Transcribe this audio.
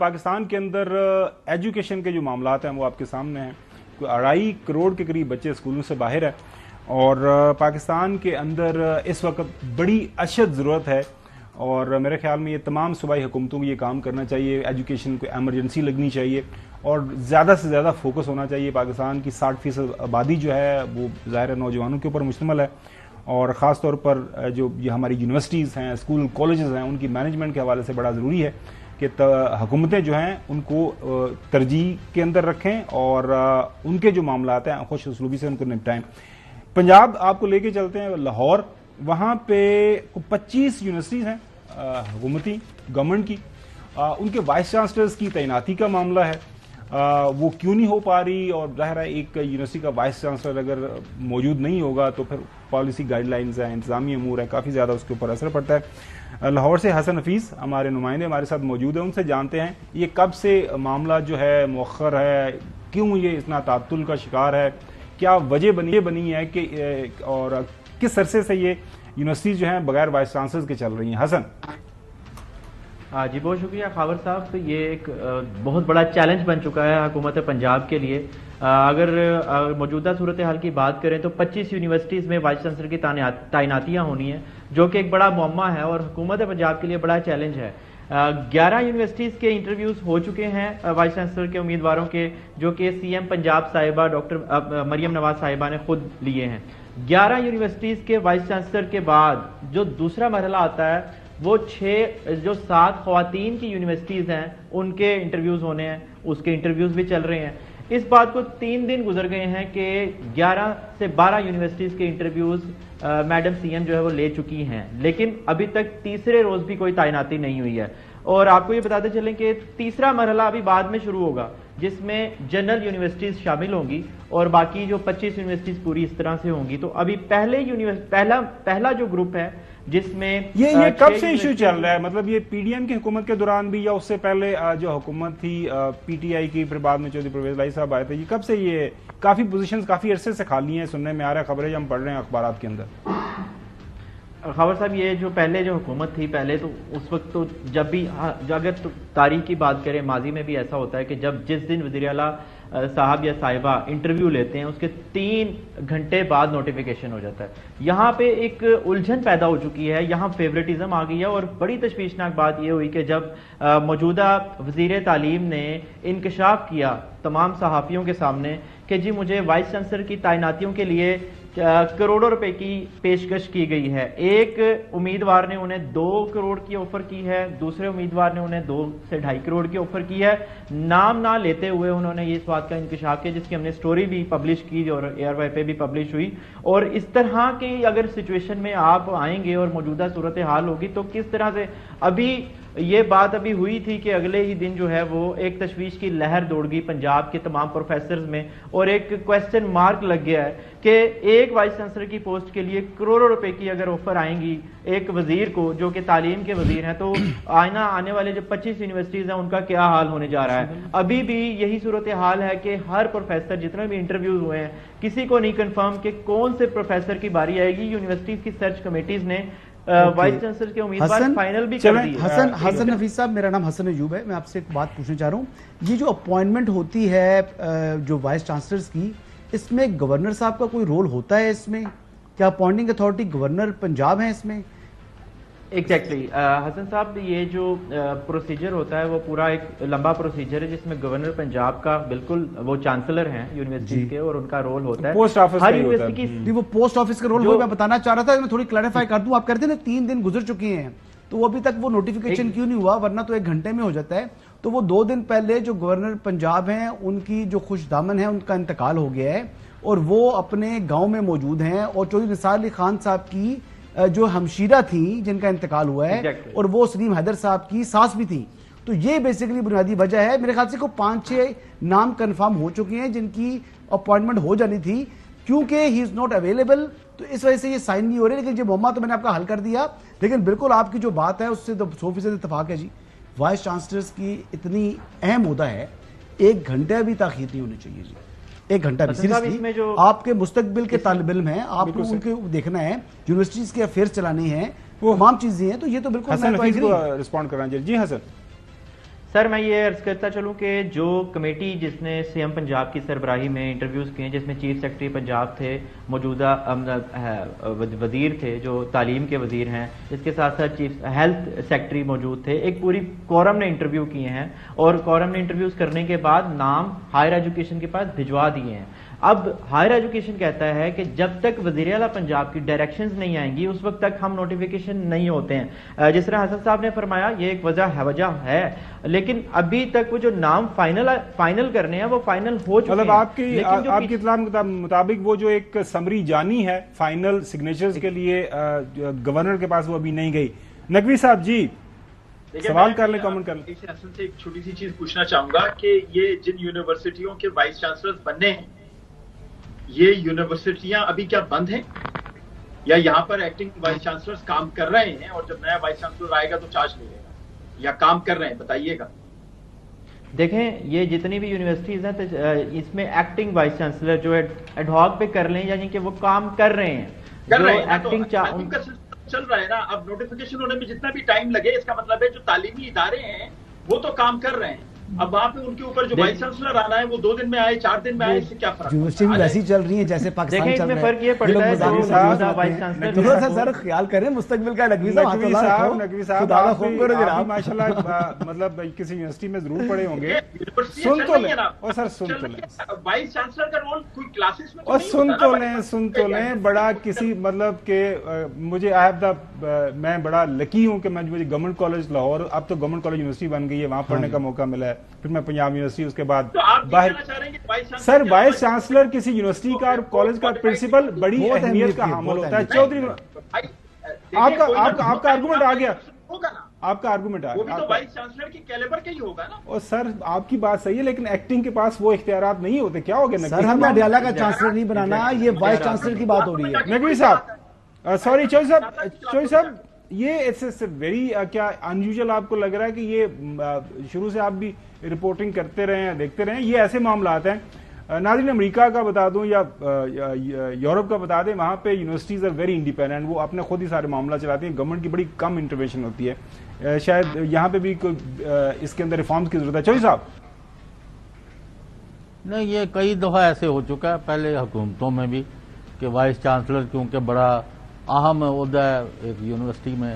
पाकिस्तान के अंदर एजुकेशन के जो मामलात हैं वो आपके सामने हैं। कोई 2.5 करोड़ के करीब बच्चे स्कूलों से बाहर है और पाकिस्तान के अंदर इस वक्त बड़ी अशद ज़रूरत है और मेरे ख्याल में ये तमाम सूबाई हुकूमतों को ये काम करना चाहिए। एजुकेशन को एमरजेंसी लगनी चाहिए और ज़्यादा से ज़्यादा फोकस होना चाहिए। पाकिस्तान की 60% आबादी जो है वो ज़ाहिर नौजवानों के ऊपर मुश्तमिल है और ख़ास तौर पर जो ये हमारी यूनिवर्सिटीज़ हैं, स्कूल, कॉलेजेस हैं, उनकी मैनेजमेंट के हवाले से बड़ा ज़रूरी है कि हुकूमतें जो हैं उनको तरजीह के अंदर रखें और उनके जो मामलात हैं खुश उसलूबी से उनको निपटाएं। पंजाब आपको लेके चलते हैं लाहौर, वहाँ पे 25 यूनिवर्सिटीज़ हैं हुकूमती गवर्नमेंट की, उनके वाइस चांसलर्स की तैनाती का मामला है। वो क्यों नहीं हो पा रही और ज़ाहिर है एक यूनिवर्सिटी का वाइस चांसलर अगर मौजूद नहीं होगा तो फिर पॉलिसी गाइडलाइंस हैं, इंतजामी अमूर हैं, काफ़ी ज़्यादा उसके ऊपर असर पड़ता है। लाहौर से हसन हफीज़ हमारे नुमाइंदे हमारे साथ मौजूद हैं, उनसे जानते हैं ये कब से मामला जो है मौखर है, क्यों ये इतना तातुल का शिकार है, क्या वजह बनी है कि और किस अरसे से ये यूनिवर्सिटी जो है बगैर वाइस चांसलर के चल रही हैं। हसन जी बहुत शुक्रिया खावर साहब। तो ये एक बहुत बड़ा चैलेंज बन चुका है हुकूमत पंजाब के लिए। अगर मौजूदा सूरत हाल की बात करें तो 25 यूनिवर्सिटीज़ में वाइस चांसलर की तैनातियाँ होनी हैं, जो कि एक बड़ा मुअम्मा है और हुकूमत पंजाब के लिए बड़ा चैलेंज है। 11 यूनिवर्सिटीज़ के इंटरव्यूज़ हो चुके हैं वाइस चांसलर के उम्मीदवारों के, जो कि CM पंजाब साहिबा डॉक्टर मरियम नवाज साहिबा ने खुद लिए हैं। 11 यूनिवर्सिटीज़ के वाइस चांसलर के बाद जो दूसरा मरहला आता है वो 7 ख़वातीन की यूनिवर्सिटीज़ हैं उनके इंटरव्यूज़ होने हैं, उसके इंटरव्यूज़ भी चल रहे हैं। इस बात को 3 दिन गुजर गए हैं कि 11 से 12 यूनिवर्सिटीज़ के इंटरव्यूज़ मैडम CM जो है वो ले चुकी हैं, लेकिन अभी तक तीसरे रोज़ भी कोई तैनाती नहीं हुई है। और आपको ये बताते चलें कि तीसरा मरहला अभी बाद में शुरू होगा, जिसमें जनरल यूनिवर्सिटीज़ शामिल होंगी और बाकी जो 25 यूनिवर्सिटीज़ पूरी इस तरह से होंगी। तो अभी पहला जो ग्रुप है जिसमें ये कब से इशू चल रहा है, मतलब ये PDM की हुकूमत के दौरान भी या उससे पहले जो हुकूमत थी PTI की, फिर बाद में चौधरी परवेज लाई साहब आए थे, ये कब से ये काफी पोजीशंस काफी अरसे से खाली हैं, सुनने में आ रहा है, खबरें हम पढ़ रहे हैं अखबारात के अंदर। खबर साहब ये जो पहले जो हुकूमत थी पहले तो उस वक्त तो जब भी अगर तो तारीख की बात करें माजी में भी ऐसा होता है कि जिस दिन वज़ीर आला साहब या साहिबा इंटरव्यू लेते हैं उसके 3 घंटे बाद नोटिफिकेशन हो जाता है। यहाँ पे एक उलझन पैदा हो चुकी है, यहाँ फेवरेटिज्म आ गई है और बड़ी तशवीशनाक बात ये हुई कि जब मौजूदा वज़ीर तालीम ने इंकशाफ किया तमाम सहाफ़ियों के सामने कि जी मुझे वाइस चांसलर की तैनातियों के लिए करोड़ों रुपए की पेशकश की गई है। एक उम्मीदवार ने उन्हें 2 करोड़ की ऑफर की है, दूसरे उम्मीदवार ने उन्हें 2 से 2.5 करोड़ की ऑफर की है। नाम ना लेते हुए उन्होंने ये इस बात का इंकशाफ किया, जिसकी हमने स्टोरी भी पब्लिश की और ARY पे भी पब्लिश हुई। और इस तरह की अगर सिचुएशन में आप आएंगे और मौजूदा सूरत हाल होगी तो किस तरह से अभी ये बात अभी हुई थी कि अगले ही दिन जो है वो एक तशवीश की लहर दौड़ गई पंजाब के तमाम प्रोफेसर्स में और एक क्वेश्चन मार्क लग गया है कि एक वाइस चांसलर की पोस्ट के लिए करोड़ों रुपए की अगर ऑफर आएंगी एक वजीर को जो कि तालीम के वजीर हैं, तो आने वाले जो 25 यूनिवर्सिटीज हैं उनका क्या हाल होने जा रहा है। अभी भी यही सूरत हाल है कि हर प्रोफेसर जितने भी इंटरव्यूज हुए हैं किसी को नहीं कंफर्म कि कौन से प्रोफेसर की बारी आएगी। यूनिवर्सिटीज की सर्च कमेटीज ने वाइस चांसलर के उम्मीदवार फाइनल भी कर दी। हसन हफीज साहब, मेरा नाम हसन अयूब है, मैं आपसे एक बात पूछना चाह रहा हूँ। ये जो अपॉइंटमेंट होती है जो वाइस चांसलर्स की, इसमें गवर्नर साहब का कोई रोल होता है इसमें? क्या अपॉइंटिंग अथॉरिटी गवर्नर पंजाब है इसमें? एग्जैक्टली हसन साहब, ये जो प्रोसीजर होता है वो पूरा एक लंबा प्रोसीजर है जिसमें गवर्नर पंजाब का बिल्कुल वो चांसलर हैं यूनिवर्सिटी के और उनका रोल होता है पोस्ट ऑफिस हर यूनिवर्सिटी की। वो पोस्ट ऑफिस का रोल मैं बताना चाह रहा था, मैं थोड़ी क्लैरिफाई कर दूं। आप कहते हैं ना 3 दिन गुजर चुके हैं, तो वो अभी तक वो नोटिफिकेशन क्यों नहीं हुआ? वरना तो 1 घंटे में हो जाता है। तो वो 2 दिन पहले जो गवर्नर पंजाब हैं उनकी जो खुश दामन है उनका इंतकाल हो गया है और वो अपने गाँव में मौजूद हैं और चौधरी निसार अली खान साहब की जो हमशीरा थी जिनका इंतकाल हुआ है और वो सलीम हैदर साहब की सास भी थी। तो ये बेसिकली बुनियादी वजह है। मेरे ख्याल से को 5-6 नाम कंफर्म हो चुके हैं जिनकी अपॉइंटमेंट हो जानी थी, क्योंकि ही इज नॉट अवेलेबल, तो इस वजह से ये साइन नहीं हो रहे। लेकिन ये मुअम्मा तो मैंने आपका हल कर दिया। लेकिन बिल्कुल आपकी जो बात है उससे तो 100% इत्तेफाक है जी। वाइस चांसलर्स की इतनी अहम मुद्दा है, 1 घंटे भी ताखीर नहीं होनी चाहिए जी। 1 घंटा भी सीरियसली जो आपके मुस्तकबिल के तालिब इल्म हैं, आपको उनके देखना है, यूनिवर्सिटीज के अफेयर्स चलाने हैं, वो तमाम चीजें हैं, तो ये तो बिल्कुल हसन हफीज को रिस्पॉन्ड करना चाहिए। जी हसन سر میں یہ عرض کرتا چلوں کہ جو کمیٹی جس نے سی ایم پنجاب کی سربراہی میں انٹرویوز کیے جس میں چیف سیکرٹری پنجاب تھے، موجودہ وزیر تھے جو تعلیم کے وزیر ہیں، اس کے ساتھ ساتھ چیف ہیلتھ سیکرٹری موجود تھے، ایک پوری کورم نے انٹرویو کیے ہیں اور کورم نے انٹرویوز کرنے کے بعد نام ہائر ایجوکیشن کے پاس بھجوا دیے ہیں۔ اب ہائر ایجوکیشن کہتا ہے کہ جب تک وزیر اعلیٰ پنجاب کی ڈائریکشنز نہیں آئیں گی اس وقت تک ہم نوٹیفیکیشن نہیں ہوتے ہیں۔ جس طرح حسن صاحب نے فرمایا یہ ایک وجہ ہے، لیکن ابھی تک وہ جو نام فائنل کرنے ہیں وہ فائنل ہو چکے ہیں۔ مطلب آپ کی اطلاع کے مطابق وہ جو ایک سمری جانی ہے فائنل سگنیچرز کے لیے گورنر کے پاس وہ ابھی نہیں گئی۔ نقوی صاحب جی سوال کر لیں، کامنٹ کر لیں۔ حسن سے ایک چھوٹی سی چیز پوچھنا چاہوں گا کہ یہ جن یونیورسٹیوں کے وائس چانسلر بننے ہیں یہ یونیورسٹیاں ابھی کیا بند ہیں یا یہاں پر ایکٹنگ وائس چانسلرز کام کر رہے ہیں اور جب نیا وائس چانسلر آئے گا تو چارج لے گا یا کام کر رہے ہیں؟ بتائیے گا۔ دیکھیں یہ جتنی بھی یونیورسٹیز ہیں اس میں ایکٹنگ وائس چانسلر جو ایڈ ہاک پہ کر لیں یعنی کہ وہ کام کر رہے ہیں، جو ایکٹنگ چل رہا ہے نا۔ اب نوٹیفیکیشن ہونے میں جتنا بھی ٹائم لگے اس کا مطلب ہے جو تعلیمی ادارے ہیں وہ تو کام کر رہے ہیں۔ اب وہاں پہ ان کے اوپر جو وائس چانسلر آنا ہے وہ 2 دن میں آئے 4 دن میں آئے، اس سے کیا فرق؟ یونیورسٹی بھی ویسی چل رہی ہیں جیسے پاکستان چل رہا ہے۔ فرق یہ پڑتا ہے تھوڑا سا سر خیال کریں مستقبل کا۔ نقوی صاحب ماشاءاللہ مطلب کسی یونیورسٹی میں ضرور پڑھے ہوں گے، سن تو لیں اور سر سن تو لیں، وائس چانسلر کا رول کوئی کلاسز میں اور سن تو لیں بڑا کسی مطلب کہ مجھے میں بڑا لکی ہوں کہ مجھے گورنمنٹ کالج لاہور، اب تو گورنمنٹ کالج یونیورسٹی بن گئی ہے، وہاں پڑھنے کا موقع ملا ہے، پھر میں پنجاب یونیورسٹی اس کے بعد باہر۔ سر وائس چانسلر کسی یونیورسٹی کا اور کالج کا پرنسپل بڑی اہمیت کا حامل ہوتا ہے۔ چودھری آپ کا آرگومنٹ آ گیا، آپ کا آرگومنٹ آ گیا، وائس چانسلر کی کیلیبر کا ہی ہوگا نا۔ اور سر آپ کی بات صحیح ہے لیکن ایکٹنگ کے پاس وہ اختیارات نہیں ہوتے، کیا ہو گیا سر؟ ہمیں اڈیالہ کا چانسلر نہیں بنانا، یہ وائس چانسلر کی بات ہو رہی ہے۔ نقوی صاحب سوری چوئی صاحب یہ اٹس ویری کیا انیوژل آپ کو لگ رہا ہے کہ یہ شروع سے آپ بھی رپورٹنگ کرتے رہے ہیں، دیکھتے رہے ہیں، یہ ایسے معاملات ہیں؟ ناظرین امریکہ کا بتا دوں یا یورپ کا بتا دیں، وہاں پہ یونیورسٹیز آر ویری انڈیپینڈنٹ، وہ اپنے خود ہی سارے معاملہ چلاتی ہیں، گورنمنٹ کی بڑی کم انٹروینشن ہوتی ہے۔ شاید یہاں پہ بھی اس کے اندر ریفارمز کی ضرورت ہے۔ چوئی صاحب نہیں، یہ کئی دفعہ ایسے ہو چکا ہے پہلے حکومتوں میں بھی کہ وائس چانسلر کیونکہ بڑا اہم عہدہ ہے ایک یونیورسٹی میں،